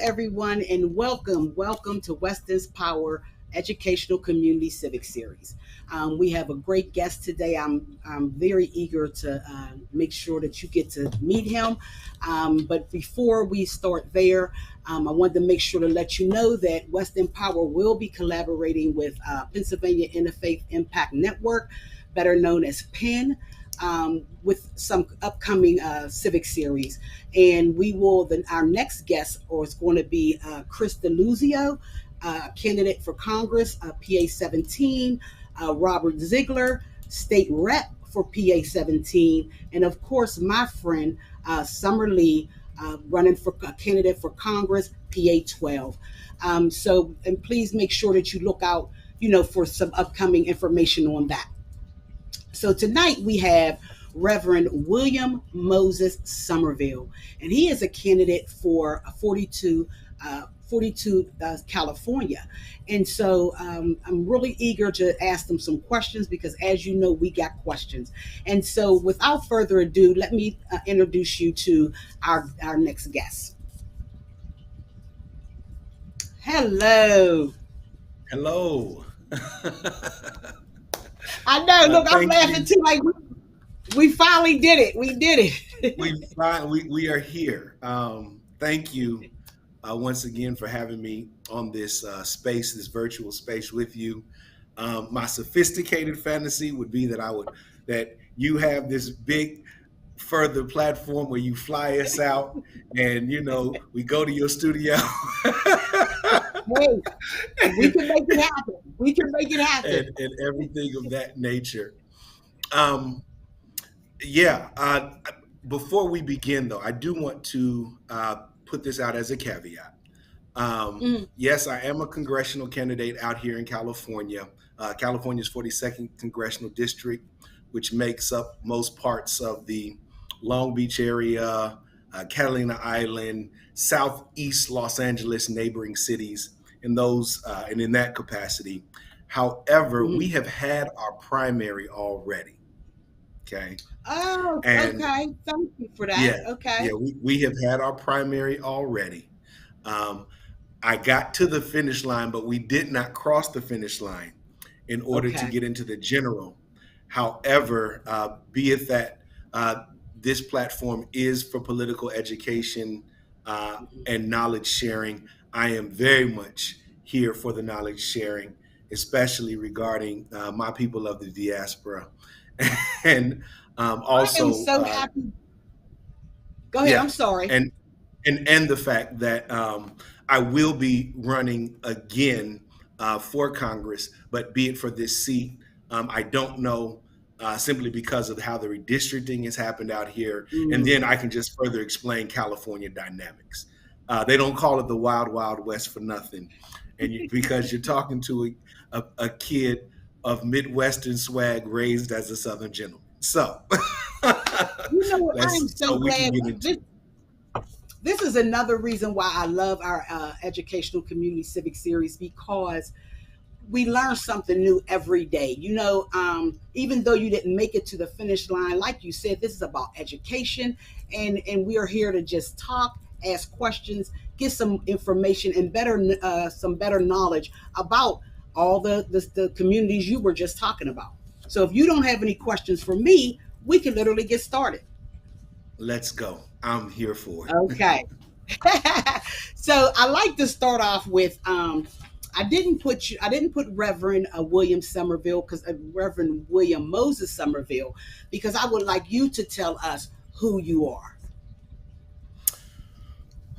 everyone, and welcome to Weston's Power Educational Community Civic Series. We have a great guest today. I'm very eager to make sure that you get to meet him. But before we start there, I wanted to make sure to let you know that Weston Power will be collaborating with Pennsylvania Interfaith Impact Network, better known as PIN. With some upcoming civic series, and our next guest is going to be Chris DeLuzio, candidate for Congress, PA 17, Robert Ziegler, state rep for PA 17, and of course my friend Summer Lee, running for candidate for Congress, PA 12. And please make sure that you look out, for some upcoming information on that. So tonight we have Reverend William Moses Summerville, and he is a candidate for 42 California. And so I'm really eager to ask them some questions because, as you know, we got questions. And so without further ado, let me introduce you to our next guest. Hello. Hello. I know. Look, I'm laughing too. Like we finally did it. We did it. we are here. Thank you once again for having me on this space, this virtual space with you. My sophisticated fantasy would be that you have this big further platform where you fly us out, and we go to your studio. Hey, we can make it happen. We can make it happen. And everything of that nature. Before we begin, though, I do want to put this out as a caveat. Yes, I am a congressional candidate out here in California. California's 42nd Congressional District, which makes up most parts of the Long Beach area, Catalina Island, Southeast Los Angeles, neighboring cities, and in that capacity. However, we have had our primary already. Okay. Oh, okay. Thank you for that. Yeah. Okay. Yeah, we have had our primary already. I got to the finish line, but we did not cross the finish line in order to get into the general. However, be it that this platform is for political education and knowledge sharing, I am very much here for the knowledge sharing, especially regarding my people of the diaspora. And also, I am so happy. Go ahead. Yeah, I'm sorry. And the fact that I will be running again for Congress, but be it for this seat, I don't know, simply because of how the redistricting has happened out here. And then I can just further explain California dynamics. They don't call it the Wild Wild West for nothing, because you're talking to a kid of Midwestern swag raised as a Southern gentleman. So, what? I am so glad. This is another reason why I love our educational community civic series, because we learn something new every day. Even though you didn't make it to the finish line, like you said, this is about education, and we are here to just talk, ask questions, get some information, and some better knowledge about all the communities you were just talking about. So if you don't have any questions for me, we can literally get started. Let's go. I'm here for it. Okay. So I like to start off with I didn't put Reverend William Summerville, because Reverend William Moses Summerville, because I would like you to tell us who you are.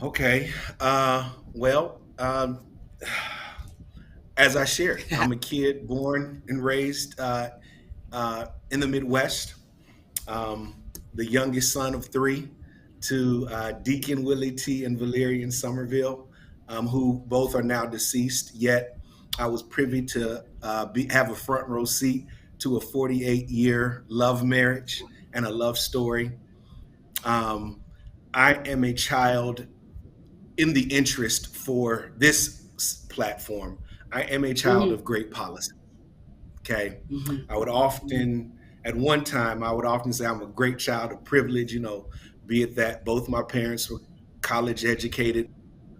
Okay. As I shared, I'm a kid born and raised in the Midwest, the youngest son of three to Deacon Willie T. and Valerian Summerville, who both are now deceased, yet I was privy to have a front row seat to a 48-year love marriage and a love story. I am a child in the interest for this platform. I am a child of great policy. Okay. I would often, at one time, say I'm a great child of privilege, be it that both my parents were college educated,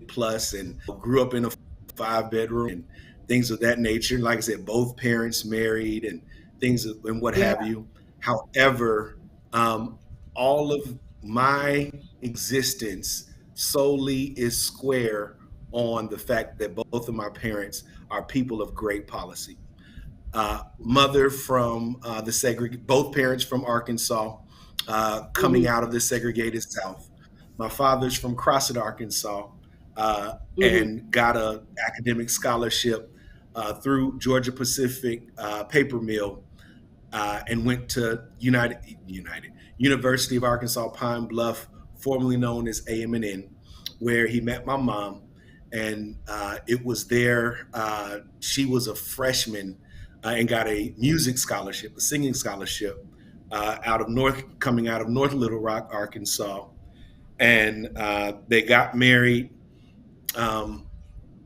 plus, and grew up in a 5 bedroom and things of that nature. Like I said, both parents married and and what Yeah. have you. However, um, all of my existence solely is square on the fact that both of my parents are people of great policy. Mother from both parents from Arkansas, coming Mm-hmm. out of the segregated South. My father's from Crossett, Arkansas, Mm-hmm. and got a academic scholarship through Georgia Pacific Paper Mill, and went to United University of Arkansas Pine Bluff, formerly known as AM&N, where he met my mom, and it was there. She was a freshman and got a music scholarship, a singing scholarship, coming out of North Little Rock, Arkansas, and they got married. Um,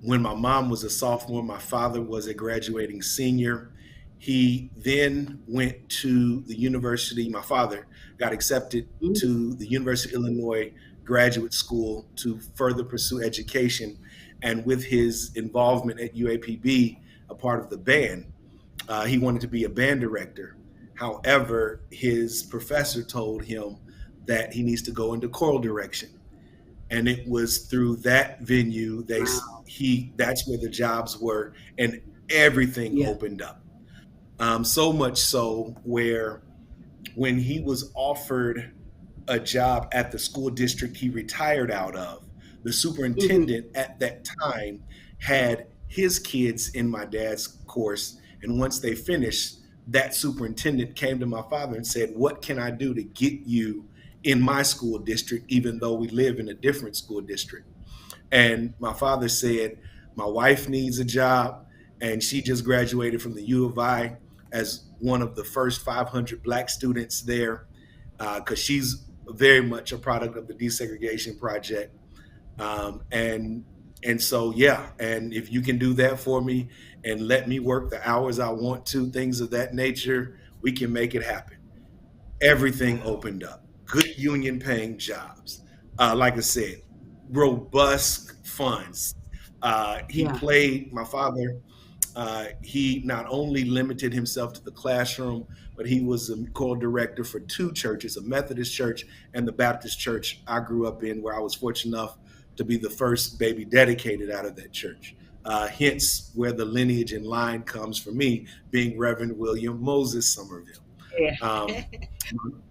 when my mom was a sophomore, my father was a graduating senior. He then went to the university. My father got accepted Mm-hmm. to the University of Illinois Graduate School to further pursue education. And with his involvement at UAPB, a part of the band, he wanted to be a band director. However, his professor told him that he needs to go into choral direction, and it was through that venue Wow. that's where the jobs were, and everything Yeah. opened up. So much so where when he was offered a job at the school district he retired out of, the Mm-hmm. superintendent at that time had his kids in my dad's course. And once they finished, that superintendent came to my father and said, "What can I do to get you in my school district, even though we live in a different school district?" And my father said, "My wife needs a job, and she just graduated from the U of I as one of the first 500 Black students there, because she's very much a product of the desegregation project." And so yeah, and if you can do that for me and let me work the hours I want to, things of that nature, we can make it happen. Everything Wow. opened up. Good union paying jobs. Like I said, robust funds. Yeah. My father, he not only limited himself to the classroom, but he was a choral director for two churches, a Methodist church and the Baptist church I grew up in, where I was fortunate enough to be the first baby dedicated out of that church. Hence, where the lineage and line comes for me, being Reverend William Moses Summerville. Yeah. Um,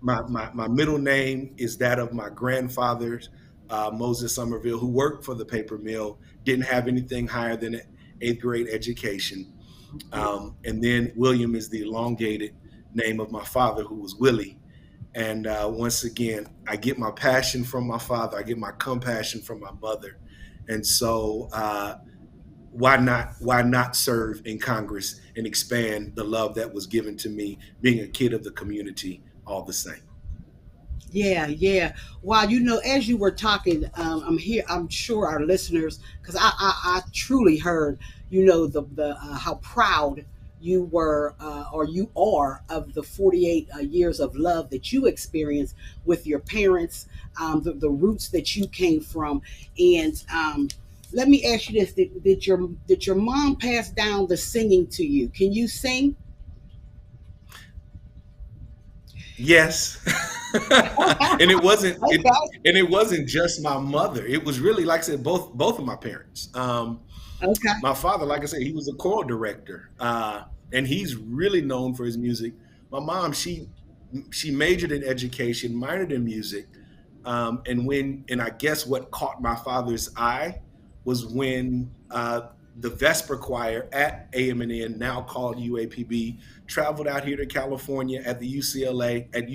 my middle name is that of my grandfather, Moses Summerville, who worked for the paper mill, didn't have anything higher than an eighth grade education. Okay. And then William is the elongated name of my father, who was Willie. And once again, I get my passion from my father, I get my compassion from my mother. And so, why not serve in Congress and expand the love that was given to me, being a kid of the community, all the same. Yeah, yeah. Wow, you know, as you were talking, I'm here. I'm sure our listeners, because I truly heard, you know, the how proud you were or you are of the 48 years of love that you experienced with your parents, the roots that you came from, and let me ask you this: did your mom pass down the singing to you? Can you sing? Yes. and it wasn't it Okay, and it wasn't just my mother. It was really, like I said, both of my parents. okay, My father, like I said, he was a choral director, and he's really known for his music. My mom, she majored in education, minored in music, and I guess what caught my father's eye was when the Vesper Choir at AM&N, now called UAPB, traveled out here to California at UCLA, and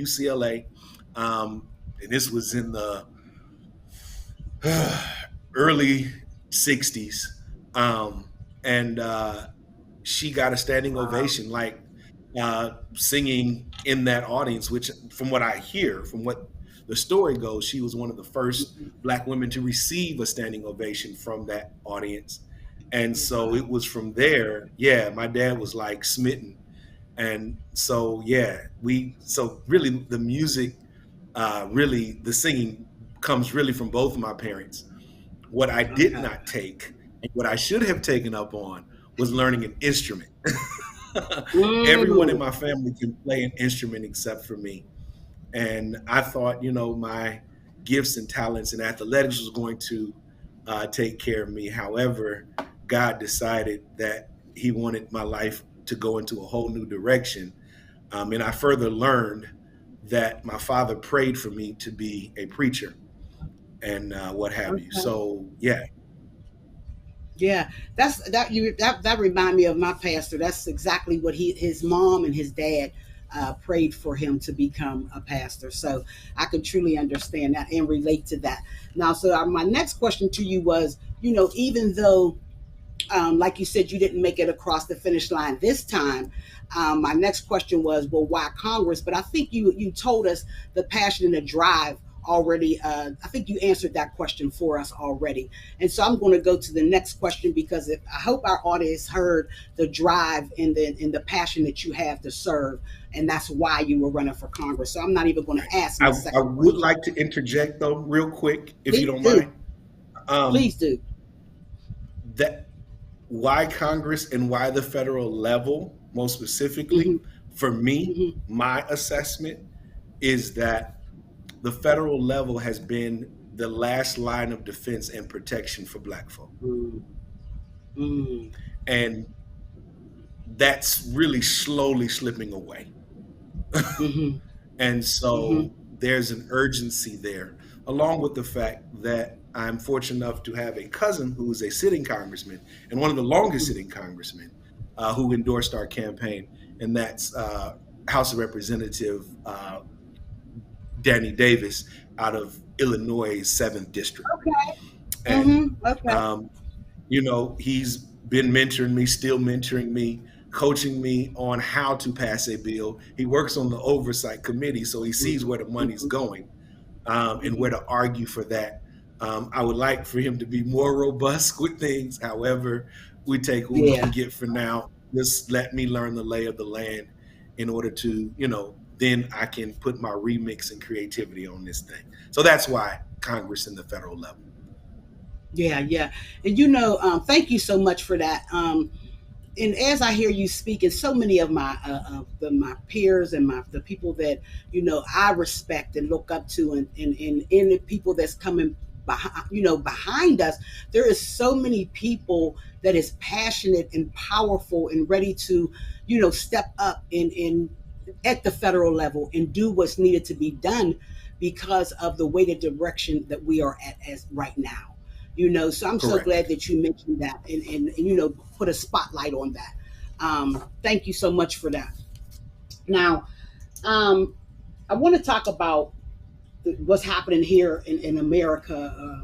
this was in the early '60s, and she got a standing wow. ovation, like singing in that audience. Which, from what I hear, from what the story goes, she was one of the first Black women to receive a standing ovation from that audience. And so it Wow. was from there. Yeah, my dad was like smitten, and so yeah, so really the music, really the singing comes really from both of my parents. What I did Okay. not take, and what I should have taken up on, was learning an instrument. Everyone in Mm. my family can play an instrument except for me. And I thought, my gifts and talents and athletics was going to take care of me. However, God decided that He wanted my life to go into a whole new direction. And I further learned that my father prayed for me to be a preacher and what have you. Okay. So, yeah. Yeah, that remind me of my pastor. That's exactly what his mom and his dad prayed for him to become a pastor. So I can truly understand that and relate to that. Now, so my next question to you was, even though like you said, you didn't make it across the finish line this time. My next question was, well, why Congress? But I think you told us the passion and the drive already. I think you answered that question for us already. And so I'm going to go to the next question because I hope our audience heard the drive and the passion that you have to serve, and that's why you were running for Congress. So I'm not even going to ask I, my I second would question. like to interject, though, real quick, if you Please don't do. mind. Um, Please do. that Why Congress and why the federal level, most Hmm. specifically, for me, Hmm. my assessment is that the federal level has been the last line of defense and protection for Black folk. Mm. Mm. And that's really slowly slipping away. Hmm. And Hmm. so there's an urgency there, along with the fact that I'm fortunate enough to have a cousin who is a sitting congressman and one of the longest sitting congressmen who endorsed our campaign, and that's House of Representative Danny Davis out of Illinois' 7th District. Okay. And Hmm. Okay. um, he's been mentoring me, still mentoring me, coaching me on how to pass a bill. He works on the oversight committee, so he sees Hmm. where the money's Hmm. going and where Hmm. to argue for that. I would like for him to be more robust with things. However, we take what we can Yeah. get for now. Just let me learn the lay of the land in order to, then I can put my remix and creativity on this thing. So that's why Congress and the federal level. Yeah. Yeah. And thank you so much for that. And as I hear you speak, and so many of my peers and the people that I respect and look up to, and the people that's coming behind us, there is so many people that is passionate and powerful and ready to step up in at the federal level and do what's needed to be done because of the way the direction that we are at as right now. So I'm so glad Correct. that you mentioned that and put a spotlight on that. Thank you so much for that. Now, um, I want to talk about what's happening here in America,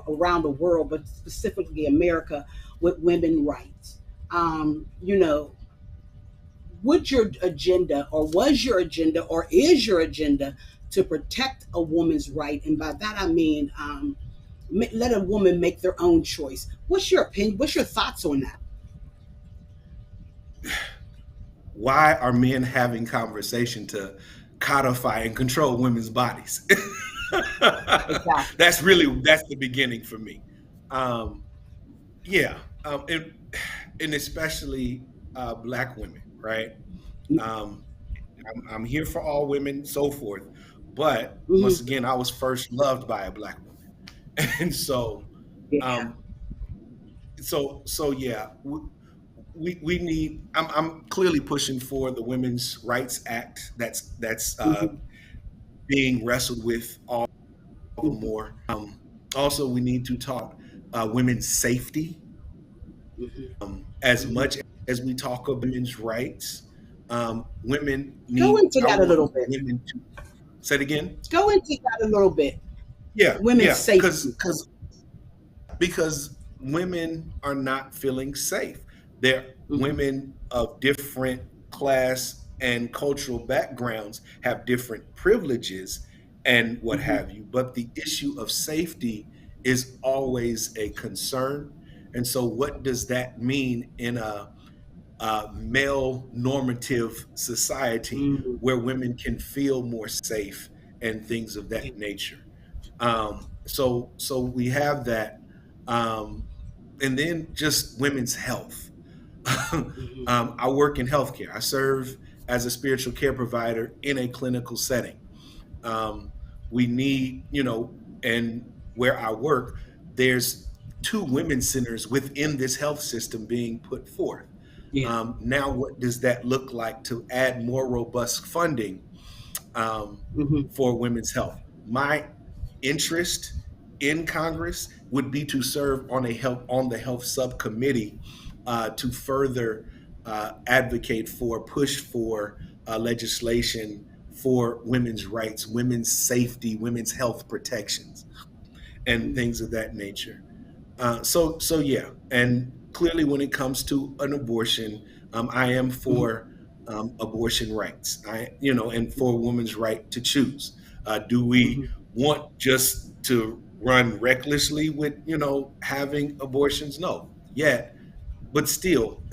around the world, but specifically America with women rights. Um, you know, what's your agenda, or was your agenda, or is your agenda to protect a woman's right? And by that I mean, let a woman make their own choice. What's your opinion? What's your thoughts on that? Why are men having conversation to codify and control women's bodies? Exactly. That's the beginning for me. Um, yeah, and especially Black women, right? Um, I'm here for all women, so forth. But once Mm-hmm. again, I was first loved by a Black woman, and so Yeah. um, yeah, we need. I'm clearly pushing for the Women's Rights Act. That's Mm-hmm. being wrestled with all the Mm-hmm. more. Also, we need to talk women's safety as Mm-hmm. much as we talk of women's rights. Women Go need. into I that a want little bit. women to say it again. Go into that a little bit. Yeah, Women's yeah, because safety. women are not feeling safe. They're Mm-hmm. women of different class and cultural backgrounds have different privileges and what Mm-hmm. have you. But the issue of safety is always a concern. And so, what does that mean in a male normative society Mm-hmm. where women can feel more safe and things of Yeah. that nature? Um, So we have that, um, and then just women's health. Hmm. I work in healthcare. I serve as a spiritual care provider in a clinical setting. We need, and where I work, there's two women's centers within this health system being put forth. Yeah. Now, what does that look like to add more robust funding um, Hmm. for women's health? My interest in Congress would be to serve on the health subcommittee to further advocate for, push for legislation for women's rights, women's safety, women's health protections, and things of that nature. So yeah, and clearly, when it comes to an abortion, I am Hmm. for abortion rights. And for a woman's right to choose. Do we Hmm. want just to run recklessly with having abortions? No, yet, but still,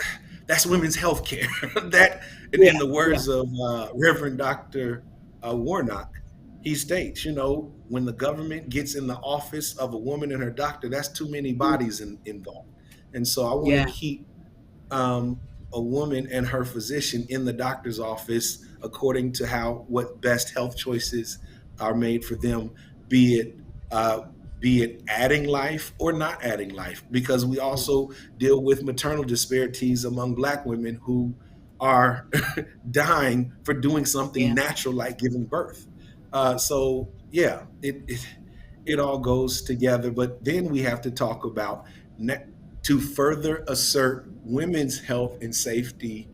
that's women's health care. That, in Yeah. the Yeah. words of Reverend Dr. Warnock, he states, when the government gets in the office of a woman and her doctor, that's too many bodies involved. And so I want to Yeah. keep um, a woman and her physician in the doctor's office according to what best health choices are made for them, be it uh, be it adding life or not adding life, because we also deal with maternal disparities among Black women who are dying for doing something Yeah. natural like giving birth. So yeah, it all goes together. But then we have to talk about to further assert women's health and safety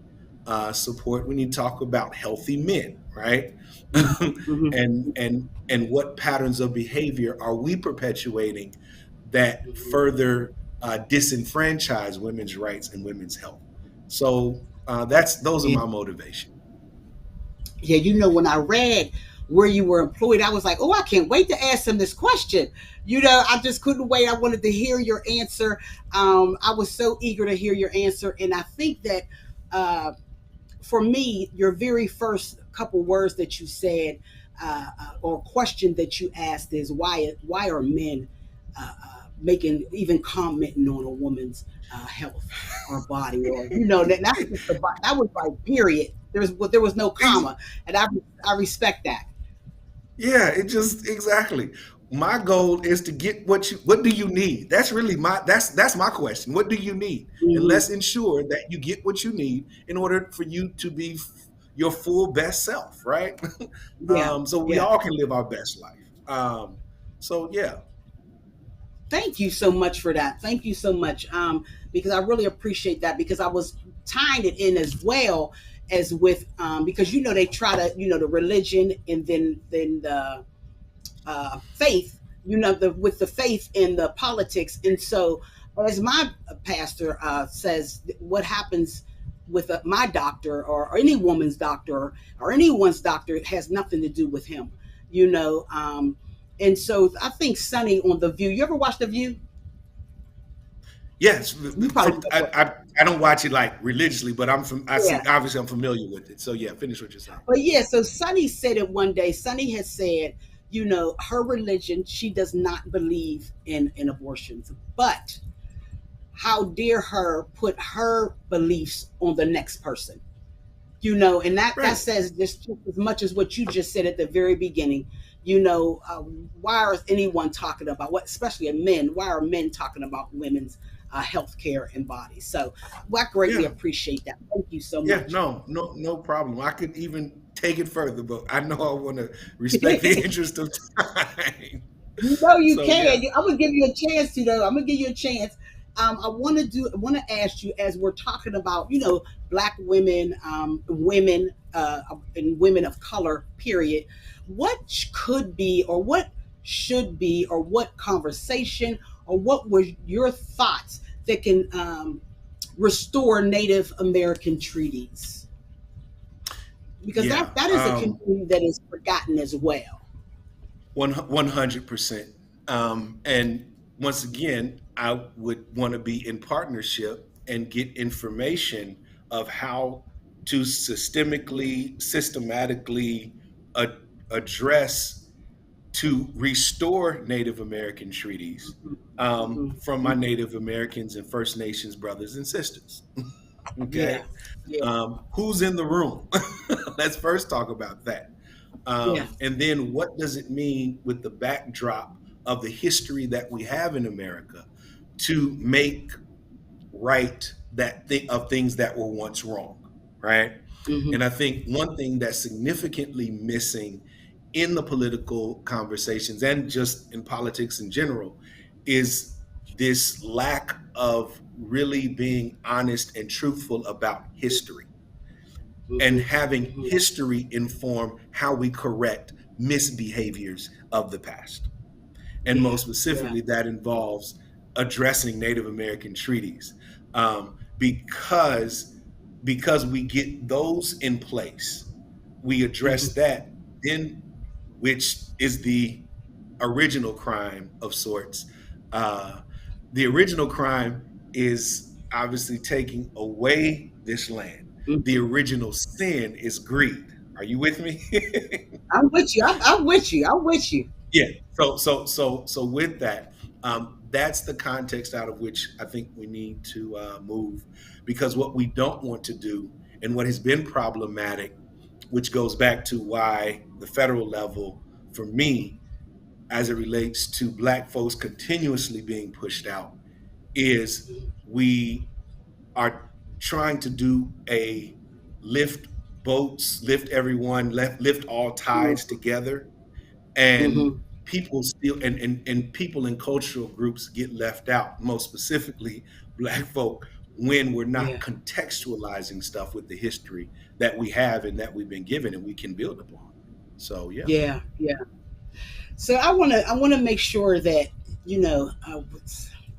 support. We need to talk about healthy men, right? Hmm. Hmm. And what patterns of behavior are we perpetuating that further disenfranchise women's rights and women's health? So those are Yeah. my motivation. Yeah, when I read where you were employed, I was like, oh, I can't wait to ask him this question. I just couldn't wait. I wanted to hear your answer. I was so eager to hear your answer. And I think that uh, for me, your very first couple words that you said or question that you asked is why are men making even commenting on a woman's health or body or that's just that was like period. There was no comma, and I respect that. Yeah, it just exactly. My goal is to get what do you need? That's really that's my question. What do you need? And Hmm. let's ensure that you get what you need in order for you to be your full best self, right? Yeah, So we yeah. all can live our best life. So yeah. Thank you so much for that. Thank you so much. Because I really appreciate that because I was tying it in as well as with because they try to the religion and then the faith, with the faith in the politics. And so, as my pastor says, what happens with my doctor or any woman's doctor or anyone's doctor has nothing to do with him, you know. And so, I think Sunny on The View. You ever watch The View? Yes, You probably from know what. I don't watch it like religiously, but I Yeah. see, obviously I'm familiar with it. So yeah, finish what you're saying. But yeah, so Sunny said it one day. Sunny has said, her religion, she does not believe in abortions, but how dare her put her beliefs on the next person, and that Right. says just as much as what you just said at the very beginning. Why is anyone talking about what, especially men, why are men talking about women's health care and bodies? So well, I greatly Yeah. appreciate that. Thank you so Yeah, much. no problem. I could even take it further, but I know I want to respect the interest of time. You So yeah, can. I'm gonna give you a chance. I'm gonna give you a chance. I want to ask you as we're talking about Black women, women, and women of color. Period. What could be, or what should be, or what conversation, or what was your thoughts that can restore Native American treaties? Because yeah, that is a community that is forgotten as well. 100%. And once again, I would want to be in partnership and get information of how to systematically address to restore Native American treaties Mhm. from my Mhm. Native Americans and First Nations brothers and sisters. Yeah. Okay. Yeah. Who's in the room? Let's first talk about that. Yeah. And then what does it mean with the backdrop of the history that we have in America to make right that thing of things that were once wrong, right? Mhm. And I think one thing that's significantly missing in the political conversations and just in politics in general is this lack of really being honest and truthful about history and Mhm. having Mhm. history inform how we correct misbehaviors of the past. And Yeah. most Yeah. specifically, that involves addressing Native American treaties, because we get those in place, we address Mhm. that, then which is the original crime of sorts. Uh, the original crime is obviously taking away this land. The Mhm. original sin is greed. Are you with me? I'm with you. I'm with you. I'm with you. Yeah. So with that, that's the context out of which I think we need to move, because what we don't want to do, and what has been problematic, which goes back to why the federal level, for me, as it relates to Black folks continuously being pushed out, is we are trying to do a lift boats, lift everyone, lift all tides Mhm. together, and Mhm. people still and people in cultural groups get left out, most specifically Black folk, when we're not Yeah. contextualizing stuff with the history that we have and that we've been given and we can build upon. So yeah. Yeah. Yeah. So I want to make sure that you know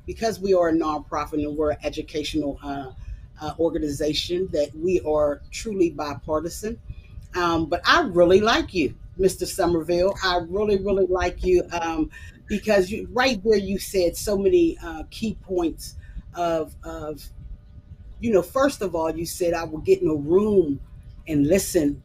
because we are a nonprofit and we're an educational organization that we are truly bipartisan. But I really like you, Mr. Somerville. I really, really like you because right there you said so many key points of first of all, you said I will get in a room and listen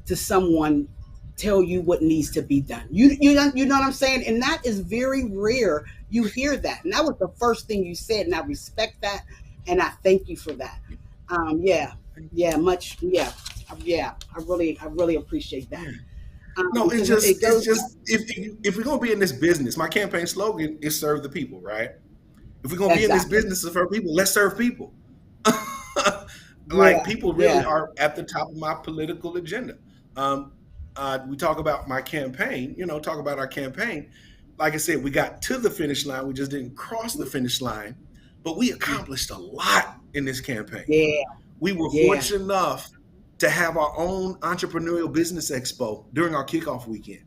to someone tell you what needs to be done. You know what I'm saying? And that is very rare. You hear that, and that was the first thing you said, and I respect that, and I thank you for that. Yeah, yeah, much, yeah, yeah. I really appreciate that Yeah. No, it's because just it it's goes just if we're gonna be in this business, my campaign slogan is serve the people, right? If we're gonna be in this exactly. business to serve people, let's serve people. Like Yeah, people really yeah, are at the top of my political agenda. Um, we talk about my campaign, talk about our campaign. Like I said, we got to the finish line. We just didn't cross the finish line, but we accomplished a lot in this campaign. yeah, We were yeah. fortunate enough to have our own entrepreneurial business expo during our kickoff weekend.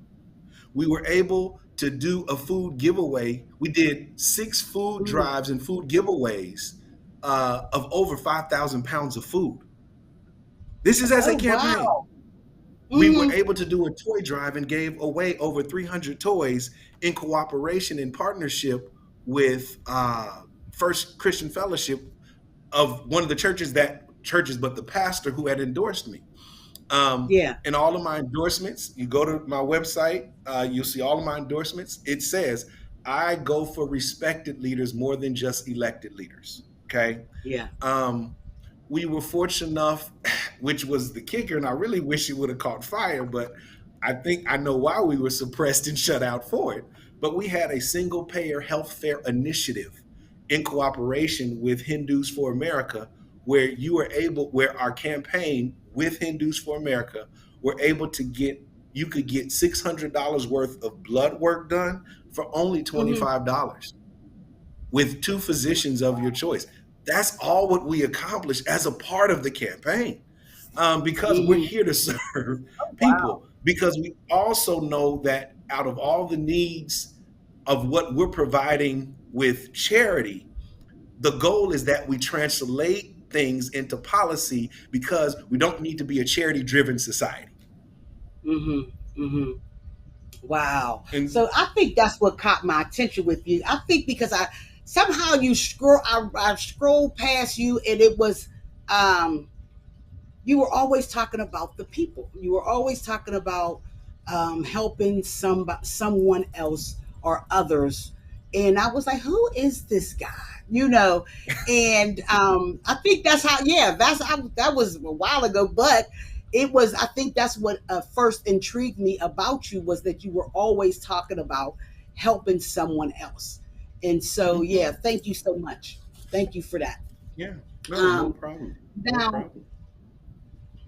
We were able to do a food giveaway. We did 6 food Mm. drives and food giveaways of over 5,000 pounds of food. This is as a Oh campaign. wow. We were Mm. able to do a toy drive and gave away over 300 toys in cooperation and partnership with First Christian Fellowship of one of the churches, but the pastor who had endorsed me. Yeah. And all of my endorsements, you go to my website, you'll see all of my endorsements. It says, I go for respected leaders more than just elected leaders. Okay. Yeah. Um, we were fortunate enough, which was the kicker, and I really wish it would have caught fire, but I think I know why we were suppressed and shut out for it. But we had a single payer health care initiative in cooperation with Hindus for America, where our campaign with Hindus for America were able to you could get $600 worth of blood work done for only Hmm. $25 with 2 physicians of your choice. That's all what we accomplished as a part of the campaign, because we're Hmm. here to serve Wow. people. Because we also know that out of all the needs of what we're providing with charity, the goal is that we translate things into policy because we don't need to be a charity driven society. Hmm. Hmm. Wow. And So I think that's what caught my attention with you. I think because I somehow I scrolled past you and it was um you were always talking about the people. You were always talking about helping someone else or others. And I was like, who is this guy? You know, and I think that's how. Yeah, that was a while ago, but it was. I think that's what first intrigued me about you was that you were always talking about helping someone else. And so, Mhm. yeah, thank you so much. Thank you for that. Yeah, no Um, problem. No Now, problem.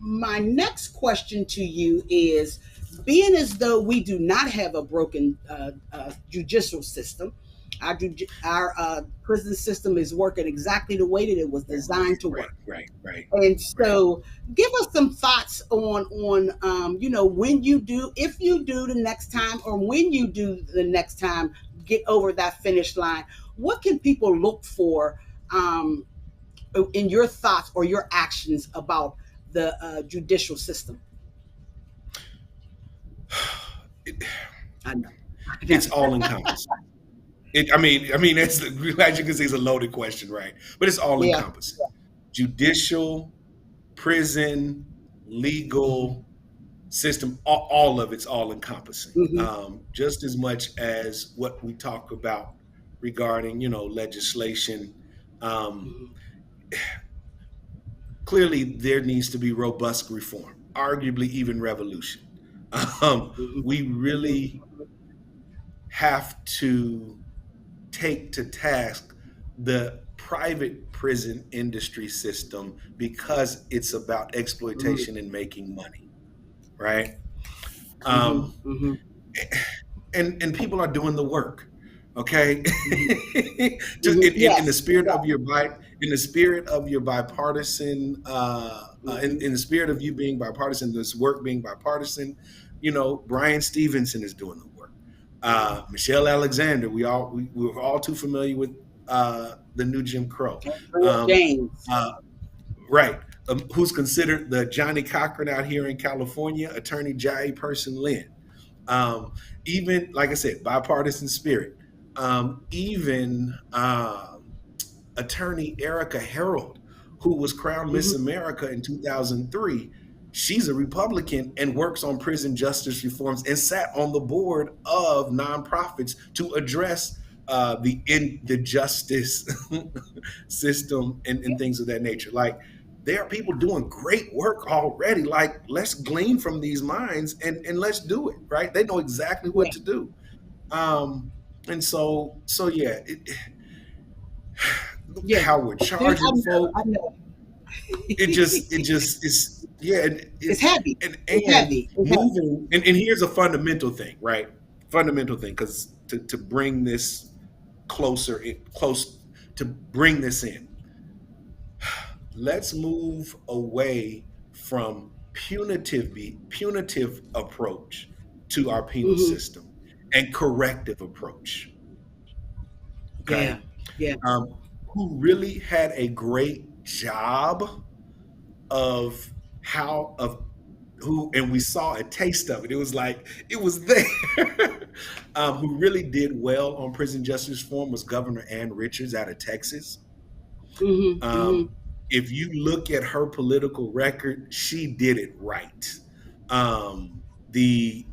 my next question to you is, being as though we do not have a broken judicial system, our prison system is working exactly the way that it was designed to Right, work. right, right, And right. so, give us some thoughts on you know, when you do, if you do the next time, or when you do the next time, get over that finish line. What can people look for um, in your thoughts or your actions about the judicial system? It, I know. I it's know. all encompassing. That's as you can see, it's a loaded question, right? But it's all Yeah. encompassing. Judicial, prison, Mm-hmm. legal system, all of it's all encompassing. Mm-hmm. Just as much as what we talk about regarding, legislation. Um, Mm-hmm. Clearly, there needs to be robust reform, arguably even revolution. We really Mm-hmm. have to take to task the private prison industry system because it's about exploitation and making money, right? Mm-hmm. Um, Mm-hmm. and people are doing the work, okay? Mm-hmm. Just Mm-hmm. in the Yes. spirit Yes. of your in the spirit of your bipartisan, Mm-hmm. in the spirit of you being bipartisan, this work being bipartisan, Brian Stevenson is doing the work. Michelle Alexander, we're all too familiar with the new Jim Crow. Andrea Um, James. uh, right. Who's considered the Johnny Cochran out here in California, Attorney Jai Person Lynn. Um, Even like I said, bipartisan spirit. Even Attorney Erica Harold, who was crowned Miss Mm-hmm. America in 2003. She's a Republican and works on prison justice reforms and sat on the board of nonprofits to address the justice system and things of that nature. Like there are people doing great work already. Like let's glean from these minds and let's do it. Right? They know exactly what Yeah. to do. Um, and so yeah, Yeah. how we're There's, I charging know. folk. I know. It just is yeah, It's heavy. It's and heavy. It's heavy. moving and here's a fundamental thing, right? Fundamental thing, because to bring this close to bring this in, let's move away from punitive approach to our penal Mm-hmm. system and corrective approach. Yeah. Okay, Yeah. who really had a great job of how of who and we saw a taste of it. It was like it was there. Who really did well on prison justice reform was Governor Ann Richards out of Texas. Mm-hmm. Mm-hmm. um, if you look at her political record, she did it right. The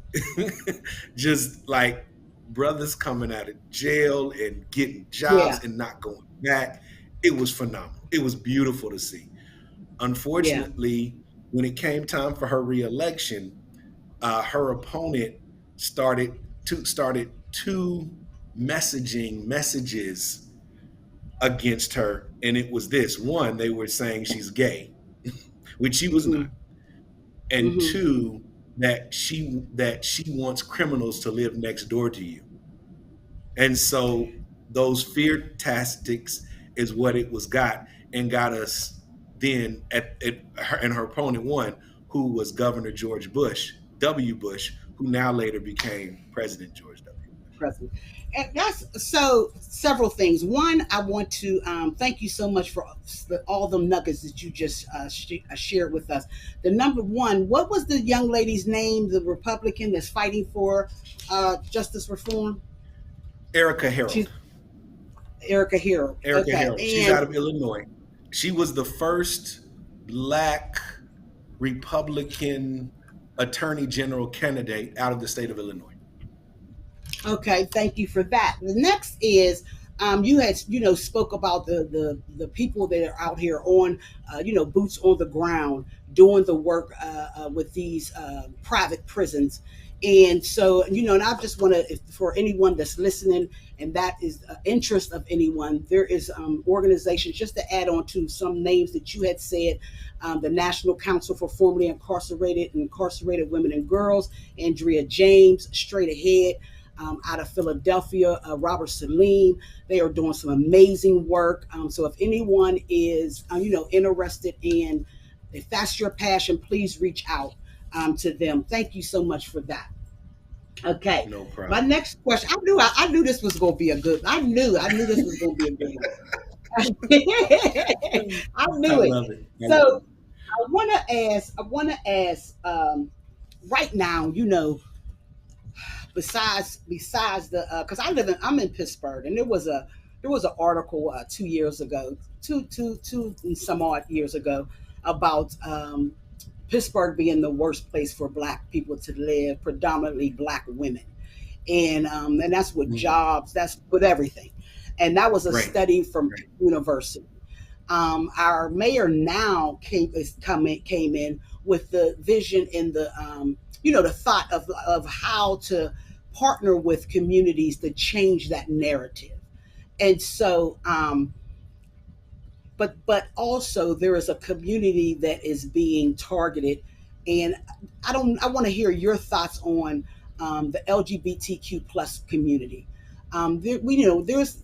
just like brothers coming out of jail and getting Yeah. jobs and not going back, it was phenomenal. It was beautiful to see. Yeah. Unfortunately, when it came time for her reelection, her opponent started two messages against her, and it was this: one, they were saying she's gay, which she was Mm-hmm. not, and Mm-hmm. two, that she wants criminals to live next door to you. And so those fear tactics is what it was got us then at her and her opponent won, who was Governor George Bush, W. Bush, who now later became President George W. Bush. Present. And that's so several things. One, I want to thank you so much for all the nuggets that you just shared with us. The number one, what was the young lady's name, the Republican that's fighting for justice reform? Erica She's Harold. Erica Hero. Erica Okay. Harold. She's And out of Illinois. She was the first black Republican attorney general candidate out of the state of Illinois. Okay, thank you for that. The next is you had spoke about the people that are out here on boots on the ground doing the work with these private prisons. And so and I just want to, for anyone that's listening, and that is interest of anyone, there is organizations, just to add on to some names that you had said, the National Council for Formerly Incarcerated Women and Girls, Andrea James, Straight Ahead, out of Philadelphia, Robert Salim. They are doing some amazing work. So if anyone is, interested in, if that's your passion, please reach out to them. Thank you so much for that. Okay, No my problem. next question. I knew this was going to be a good. I knew this was going to be a good one. I I knew it. love it. I love So it. I want to ask. Right now, besides the because I'm in Pittsburgh, and there was an article 2 years ago, two and some odd years ago, about Pittsburgh being the worst place for Black people to live, predominantly Black women, and that's with Mhm. jobs, that's with everything, and that was a Right. study from Right. University. Our mayor now came in with the vision and the thought of how to partner with communities to change that narrative. And so, but also there is a community that is being targeted, and I want to hear your thoughts on the LGBTQ plus community. There's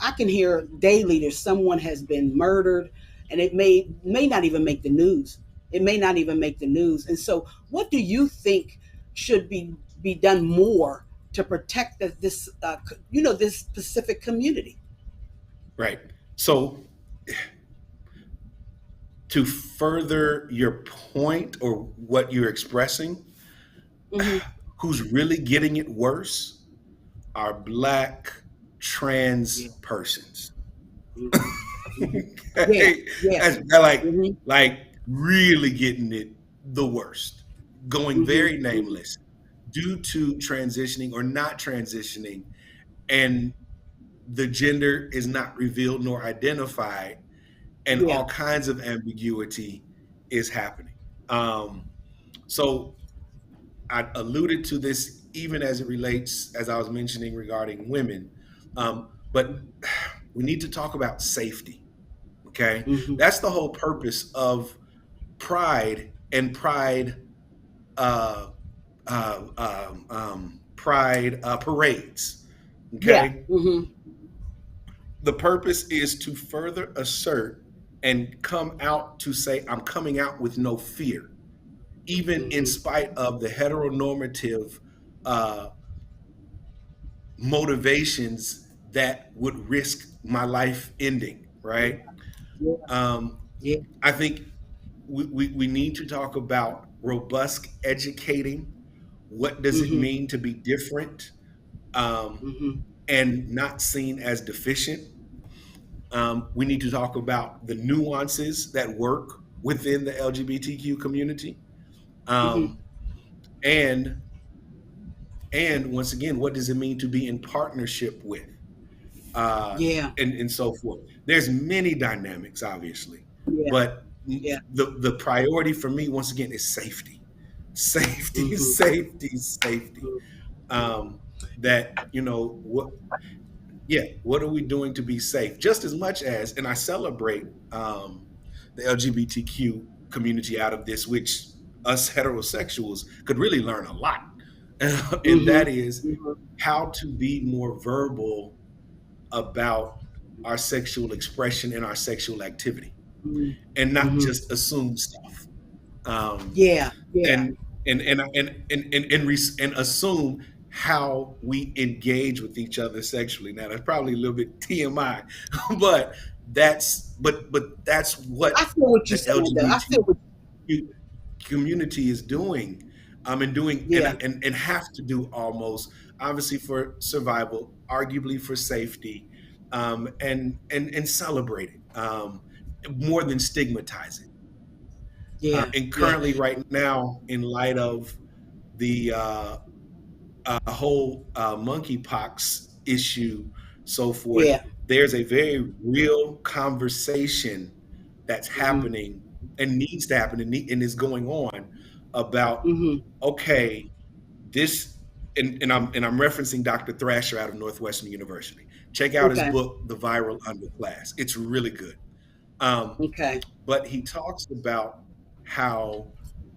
I can hear daily there's someone has been murdered, and it may not even make the news. It may not even make the news. And so, what do you think should be done more to protect this specific community? Right. So to further your point or what you're expressing, Hmm. who's really getting it worse are Black trans Yeah. persons. Hmm. Yeah. Okay? Yeah. They're Hmm. like really getting it the worst, going Hmm. very nameless due to transitioning or not transitioning, and the gender is not revealed nor identified, and Yeah. all kinds of ambiguity is happening. Um, so I alluded to this even as it relates, as I was mentioning regarding women, but we need to talk about safety. Okay, Hmm. that's the whole purpose of Pride and uh, Pride parades. Yeah. Okay, Hmm. the purpose is to further assert and come out to say, I'm coming out with no fear, even in Hmm. spite of the heteronormative uh, motivations that would risk my life ending, Yeah. right? Yeah. Um, Yeah. I think we need to talk about robust educating. What does it Hmm. mean to be different um, Hmm. and not seen as deficient? We need to talk about the nuances that work within the LGBTQ community. Hmm. Um, and once again, what does it mean to be in partnership with? Yeah. And so forth. There's many dynamics, obviously, Yeah. but Yeah. the priority for me, once again, is safety, safety, Hmm. safety, safety. That what, yeah, what are we doing to be safe? Just as much as, and I celebrate the LGBTQ community out of this, which us heterosexuals could really learn a lot, and Hmm. that is how to be more verbal about our sexual expression and our sexual activity, Hmm. and not Hmm. just assume stuff. Um, Yeah. Yeah. and and assume how we engage with each other sexually. Now that's probably a little bit TMI, but that's I what feel what you're the saying, though. I feel what. LGBTQ community is doing, and doing, Yeah. and have to do, almost, obviously, for survival, arguably for safety, and celebrate it, more than stigmatize it. Yeah. And Yeah. currently, right now, in light of the whole monkeypox issue, so forth, Yeah. there's a very real conversation that's Mm-hmm. happening and needs to happen and is going on about, Mm-hmm. okay, this, and I'm referencing Dr. Thrasher out of Northwestern University. Check out his Okay. book, The Viral Underclass. It's really good. Um, Okay. but he talks about how,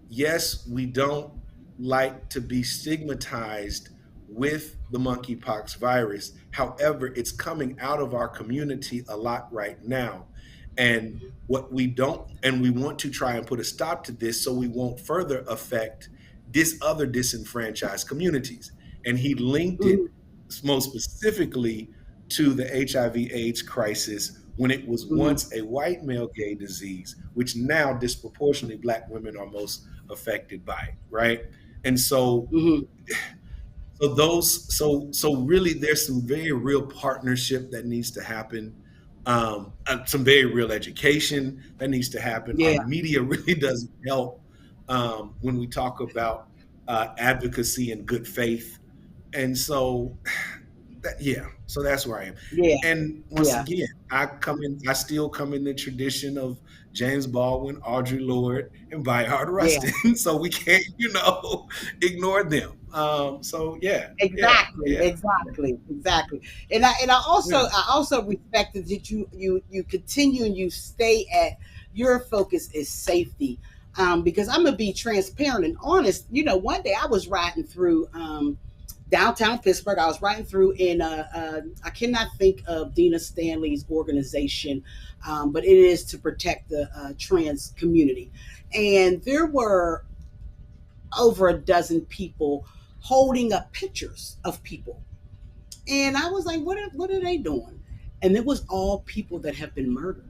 yes, we don't like to be stigmatized with the monkeypox virus. However, it's coming out of our community a lot right now. And what we don't, and we want to try and put a stop to this so we won't further affect other disenfranchised communities. And he linked it Mm-hmm. most specifically to the HIV/AIDS crisis when it was Mm-hmm. once a white male gay disease, which now disproportionately Black women are most affected by, right? And so, Mm-hmm. so really, there's some very real partnership that needs to happen. Some very real education that needs to happen. Our Yeah. media really doesn't help when we talk about advocacy and good faith. And so yeah, so that's where I am. Yeah. And once Yeah. again, I still come in the tradition of James Baldwin, Audre Lorde, and Bayard Yeah. Rustin. So we can't, ignore them. So yeah, yeah, Exactly, yeah, exactly, exactly. And I also yeah, respected that you continue and you stay at your focus is safety. Because I'm gonna be transparent and honest. One day I was riding through downtown Pittsburgh. I was riding through in I cannot think of Dina Stanley's organization, but it is to protect the trans community. And there were over a dozen people holding up pictures of people. And I was like, what are they doing? And it was all people that have been murdered.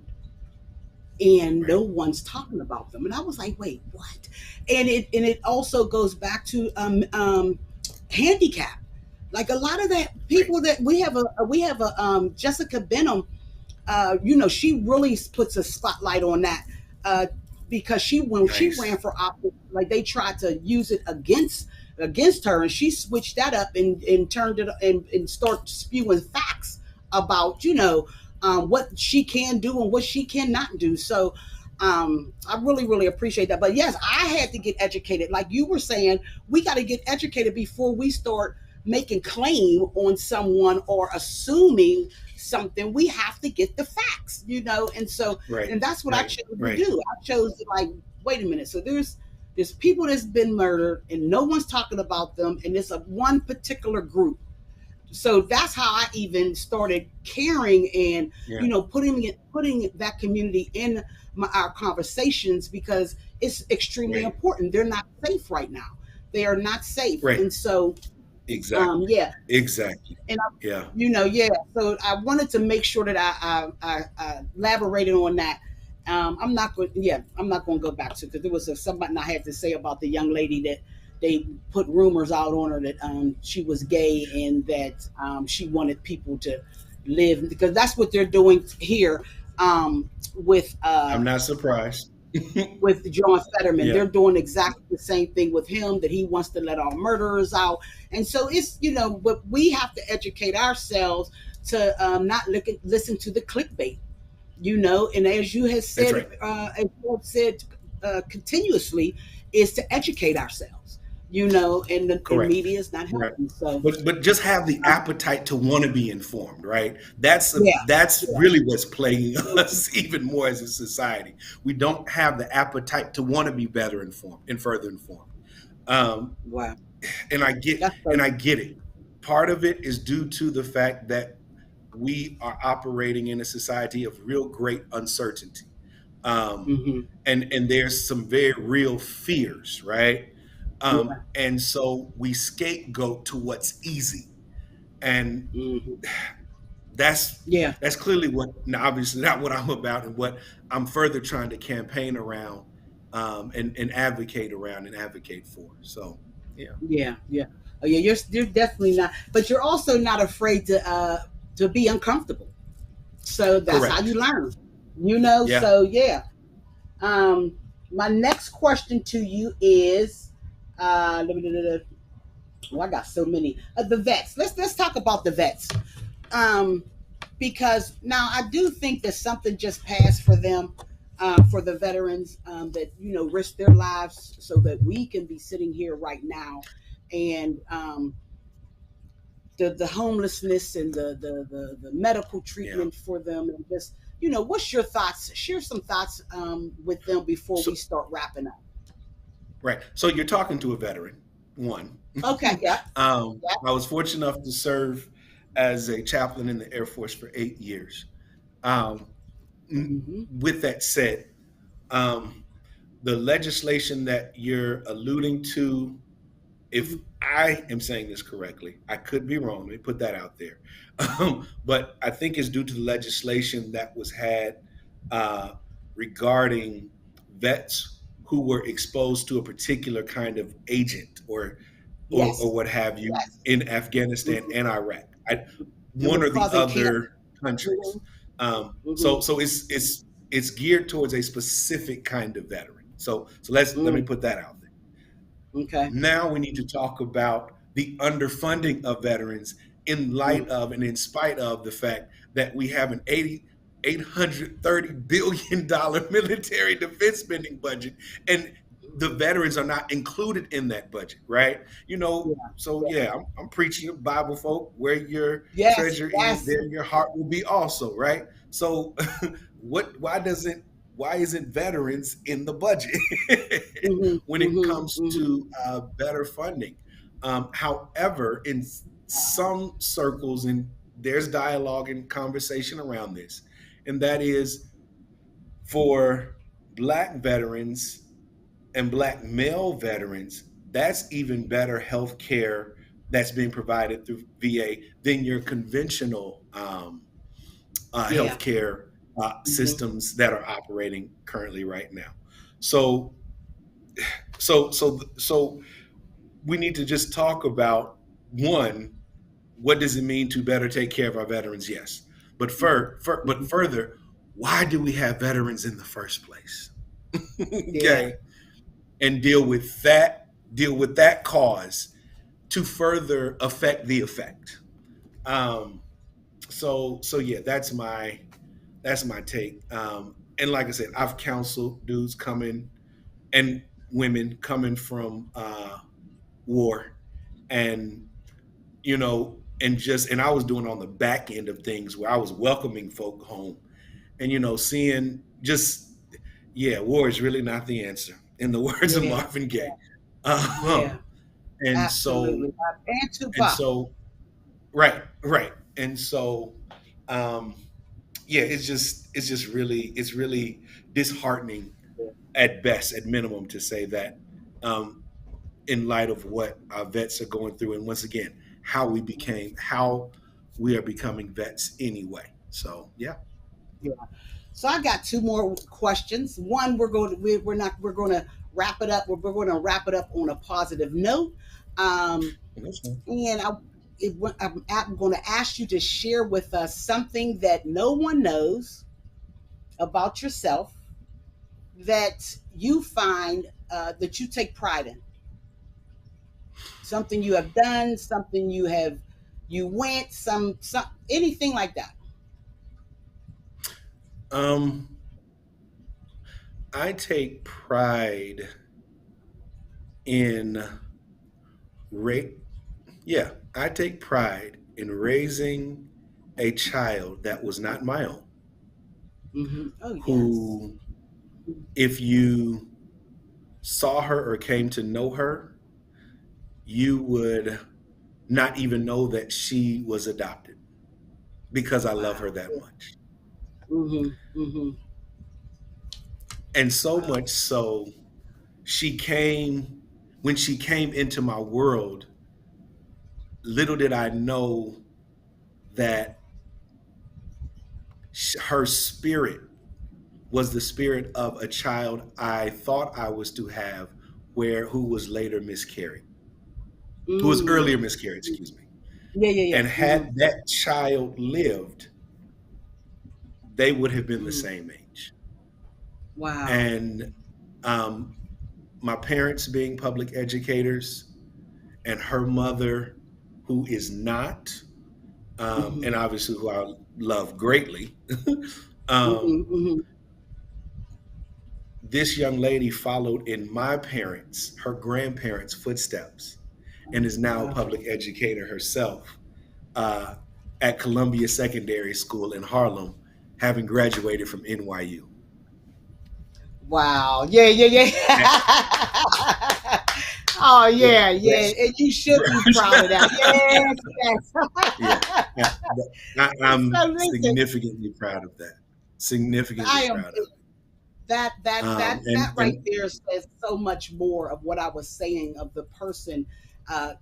And right, no one's talking about them. And I was like, wait, what? And it also goes back to handicap. Like a lot of that right. people that we have a Jessica Benham, she really puts a spotlight on that, uh, because when she Nice. ran for office, like they tried to use it against her, and she switched that up and turned it and start spewing facts about what she can do and what she cannot do. So I really really appreciate that. But yes, I had to get educated, like you were saying. We got to get educated before we start making claim on someone or assuming something. We have to get the facts. Right, And that's what I right, chose to right, do. I chose to, like, wait a minute. So there's people that's been murdered and no one's talking about them, and it's a one particular group. So that's how I even started caring and yeah, putting that community in our conversations, because it's extremely right, important. They're not safe right now. They are not safe. right. And so Exactly, yeah. exactly. And Yeah, yeah. So I wanted to make sure that I elaborated on that. I'm not going to go back to, because there was something I had to say about the young lady that they put rumors out on her that she was gay, and that she wanted people to live, because that's what they're doing here, with I'm not surprised. John Fetterman. Yeah, They're doing exactly the same thing with him, that he wants to let all murderers out. And so but we have to educate ourselves to not listen to the clickbait, and as you have that's said, right. continuously, is to educate ourselves, and the Correct. media is not Right. helping. So, But just have the appetite to want to be informed, right? yeah, That's yeah, really what's plaguing us even more as a society. We don't have the appetite to want to be better informed and further informed. Um, wow, and I get that's and so. I get it. Part of it is due to the fact that we are operating in a society of real great uncertainty. Um, Hmm. and there's some very real fears, right? Yeah. And so we scapegoat to what's easy, and Hmm. that's Yeah. that's clearly what, now, obviously not what I'm about, and what I'm further trying to campaign around, and advocate around and advocate for. So yeah, Yeah. Yeah. Oh, yeah. You're definitely not, but you're also not afraid to be uncomfortable. So that's how you correct. learn. Yeah, So yeah. Um, My next question to you is, uh, well, I got so many. The vets. Let's talk about the vets. Um, because now I do think that something just passed for them, for the veterans, that risk their lives so that we can be sitting here right now, and the homelessness and the medical Yeah. treatment for them, and just what's your thoughts? Share some thoughts with them before So we start wrapping up. right. So you're talking to a veteran. One. Okay. Yeah. Yeah. I was fortunate enough to serve as a chaplain in the Air Force for 8 years. Um, Mm-hmm. with that said, um, the legislation that you're alluding to, if Mm-hmm. I am saying this correctly, I could be wrong. Let me put that out there. But I think it's due to the legislation that was had uh, regarding vets who were exposed to a particular kind of agent or Yes. what have you Yes. in Afghanistan Mm-hmm. and Iraq. It One was or the causing cancer. other countries. Mm-hmm. So it's geared towards a specific kind of veteran. So let me Mm. put that out there. Okay. Now we need to talk about the underfunding of veterans in light Mm. of and in spite of the fact that we have an $830 billion military defense spending budget, and the veterans are not included in that budget, right? Yeah. So Yeah. yeah, I'm preaching the Bible, folk. Where your Yes. treasure is, Yes. there your heart will be also, right? So what? Why isn't veterans in the budget Mm-hmm. when it Mm-hmm. comes Mm-hmm. to better funding? However, in some circles, and there's dialogue and conversation around this, and that is for Black veterans and Black male veterans, that's even better health care that's being provided through VA than your conventional Yeah. healthcare Mm-hmm. systems that are operating currently right now. So, so we need to just talk about one. What does it mean to better take care of our veterans? Yes, but Mm-hmm. further, why do we have veterans in the first place? Yeah. Okay, and deal with that cause to further affect the effect. Um, so yeah, that's my take. And like I said, I've counseled dudes coming and women coming from war, and and I was doing on the back end of things where I was welcoming folk home, and seeing just, yeah, war is really not the answer, in the words of Yeah. Marvin Gaye. Yeah. Um, and so Absolutely. And and Tupac. so right, and so um, yeah, it's really disheartening at best, at minimum, to say that, um, in light of what our vets are going through, and once again, how we are becoming vets anyway. So yeah. Yeah. So I got two more questions. One, we're going to wrap it up. We're going to wrap it up on a positive note. Um, That's fine. and I'm going to ask you to share with us something that no one knows about yourself that you find, that you take pride in. Something you have done, something you went, some anything like that. um I take pride in ra- yeah, I take pride in raising a child that was not my own, Mm-hmm. Oh yes. who, if you saw her or came to know her, you would not even know that she was adopted, because I love her Wow. that much. Mm-hmm. Mm-hmm. And so Wow. much so, when she came into my world, little did I know that her spirit was the spirit of a child I thought I was to have, who was later miscarried, who was Mm. earlier miscarried, excuse me. Yeah, yeah, yeah. And Mm-hmm. had that child lived, they would have been the Mm. same age. Wow. And Um, my parents being public educators, and her mother, who is not, Mm-hmm. and obviously who I love greatly. um, Mm-hmm. Mm-hmm. this young lady followed in my parents, her grandparents' footsteps, and is now a Wow. public educator herself uh, at Columbia Secondary School in Harlem, having graduated from NYU. Wow. Yeah, yeah, That, yeah. Oh yeah, yeah, yeah. that's And you should be proud of that. Yes, yeah. yes. So I'm listen, significantly proud of that. Significantly I am proud of that it. right there says so much more of what I was saying of the person uh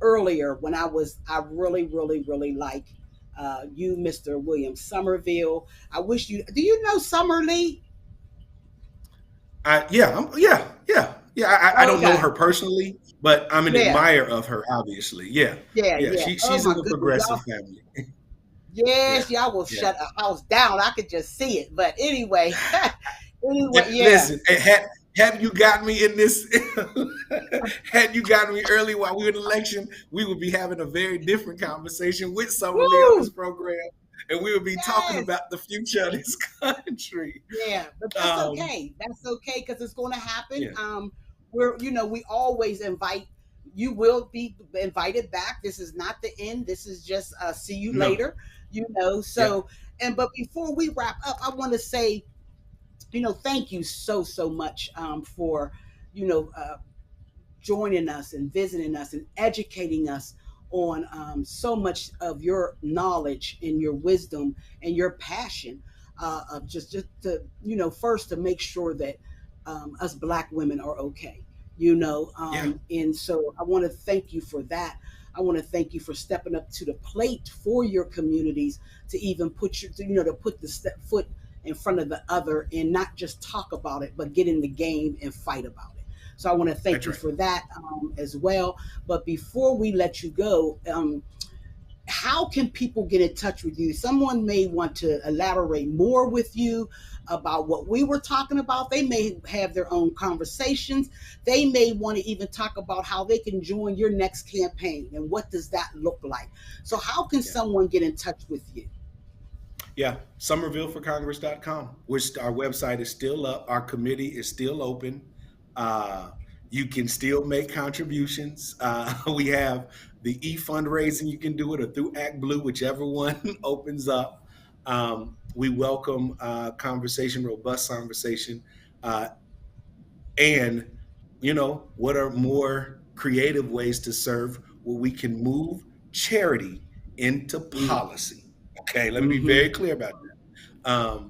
earlier when I really, really, really like you, Mr. William Somerville. I wish you do you know Summer Lee? Yeah. I don't know Okay. her personally, but I'm an Yeah. admirer of her. Obviously, yeah, Yeah, yeah. yeah. Oh She's in my the goodness, progressive y'all. family. Yeah, Yes, y'all will yeah. shut a house down. I could just see it. But anyway, anyway, And yeah. listen, had you got me in this, had you gotten me early while we were in election, we would be having a very different conversation with Summer Lee on this Woo! program, and we would be talking Yes. about the future of this country. Yeah, but that's Um, okay. That's okay because it's going to happen. yeah, We always invite. You will be invited back. This is not the end. This is just see you no, later. yeah, So and but before we wrap up, I want to say, thank you so much for you know joining us and visiting us and educating us on so much of your knowledge and your wisdom and your passion of just to first to make sure that us Black women are okay, yeah, and so I want to thank you for that. I want to thank you for stepping up to the plate for your communities to even put to put the foot in front of the other and not just talk about it, but get in the game and fight about it. So I want to thank that's you right. for that as well. But before we let you go, how can people get in touch with you? Someone may want to elaborate more with you about what we were talking about. They may have their own conversations. They may want to even talk about how they can join your next campaign and what does that look like. So how can Yeah. someone get in touch with you? Yeah, SomervilleForCongress.com, which our website is still up. Our committee is still open. Uh, you can still make contributions. We have the e-fundraising. You can do it or through Act Blue, whichever one opens up. We welcome conversation, robust conversation. Uh, and, what are more creative ways to serve where we can move charity into policy? Okay, let me be Mm-hmm. very clear about that.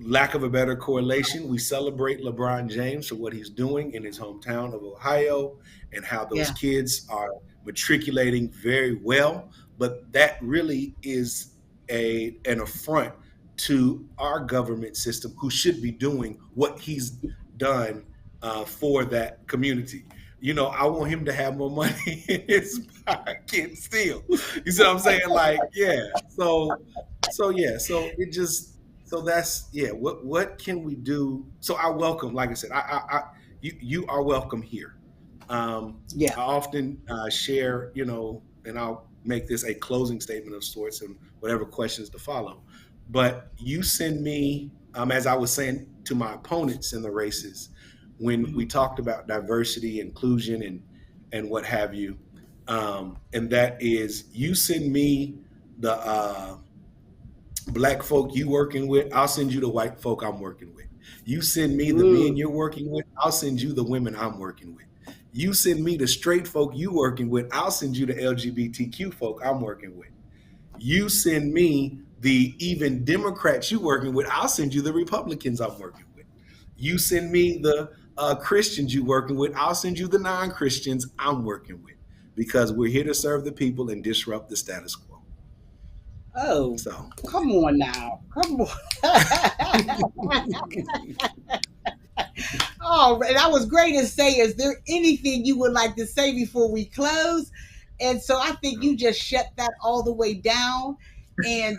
Lack of a better correlation, we celebrate LeBron James for what he's doing in his hometown of Ohio and how those Yeah. kids are matriculating very well. But that really is an affront to our government system, who should be doing what he's done for that community. I want him to have more money in his pocket still. You see what I'm saying? Like, yeah. So it just so that's yeah. What can we do? So I welcome, like I said, you are welcome here. Yeah. I often share, and I'll make this a closing statement of sorts, and whatever questions to follow. But you send me, as I was saying to my opponents in the races, when we Mm-hmm. talked about diversity, inclusion, and what have you, and that is, you send me the Black folk you working with, I'll send you the white folk I'm working with. You send me the men Mm. you're working with, I'll send you the women I'm working with. You send me the straight folk you working with, I'll send you the LGBTQ folk I'm working with. You send me the even Democrats you working with, I'll send you the Republicans I'm working with. You send me the Christians you working with, I'll send you the non-Christians I'm working with, because we're here to serve the people and disrupt the status quo. Oh, So come on now. Come on. Oh, and that was great to say. Is there anything you would like to say before we close? And so I think you just shut that all the way down. And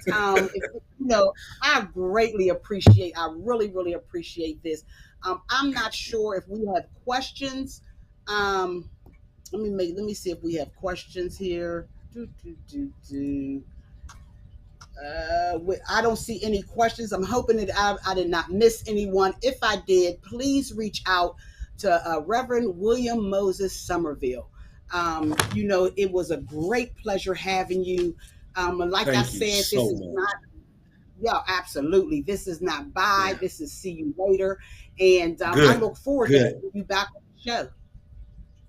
I greatly appreciate. I really, really appreciate this. I'm not sure if we have questions. Um, let me see if we have questions here. I don't see any questions. I'm hoping that I did not miss anyone. If I did, please reach out to Reverend William Moses Summerville. It was a great pleasure having you. Like I Thank you said, this so is not, much. yeah, absolutely. This is not bye. Yeah. This is see you later. And I Good. look forward to Good. having you back on the show.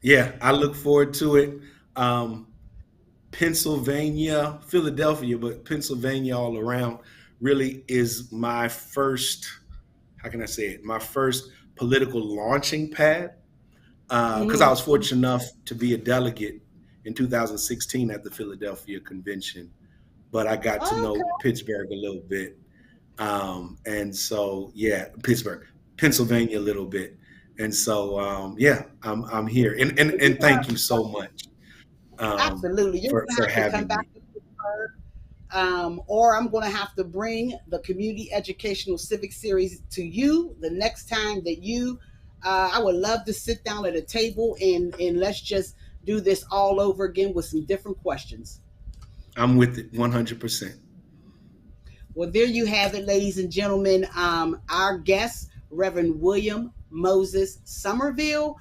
Yeah, I look forward to it. Um, Pennsylvania, Philadelphia, but Pennsylvania all around really is my first, how can I say it, my first political launching pad. Because I Hmm. was fortunate enough to be a delegate in 2016 at the Philadelphia convention, but I got to Okay. know Pittsburgh a little bit. And so, yeah, Pittsburgh, Pennsylvania a little bit. And so, yeah, I'm here. And thank you so much Absolutely. You're going to for have to come having back me. to Pittsburgh, or I'm going to have to bring the Community Educational Civic Series to you the next time that you. I would love to sit down at a table and let's just do this all over again with some different questions. I'm with it 100%. Well, there you have it, ladies and gentlemen. Our guest, Reverend William Moses Summerville.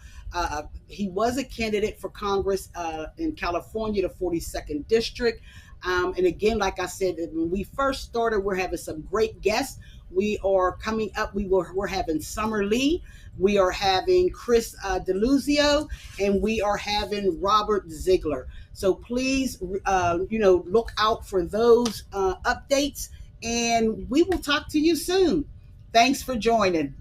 He was a candidate for Congress in California, the 42nd District. And again, like I said, when we first started, we're having some great guests. We are coming up. We're having Summer Lee. We are having Chris Deluzio, and we are having Robert Ziegler. So please, look out for those updates, and we will talk to you soon. Thanks for joining.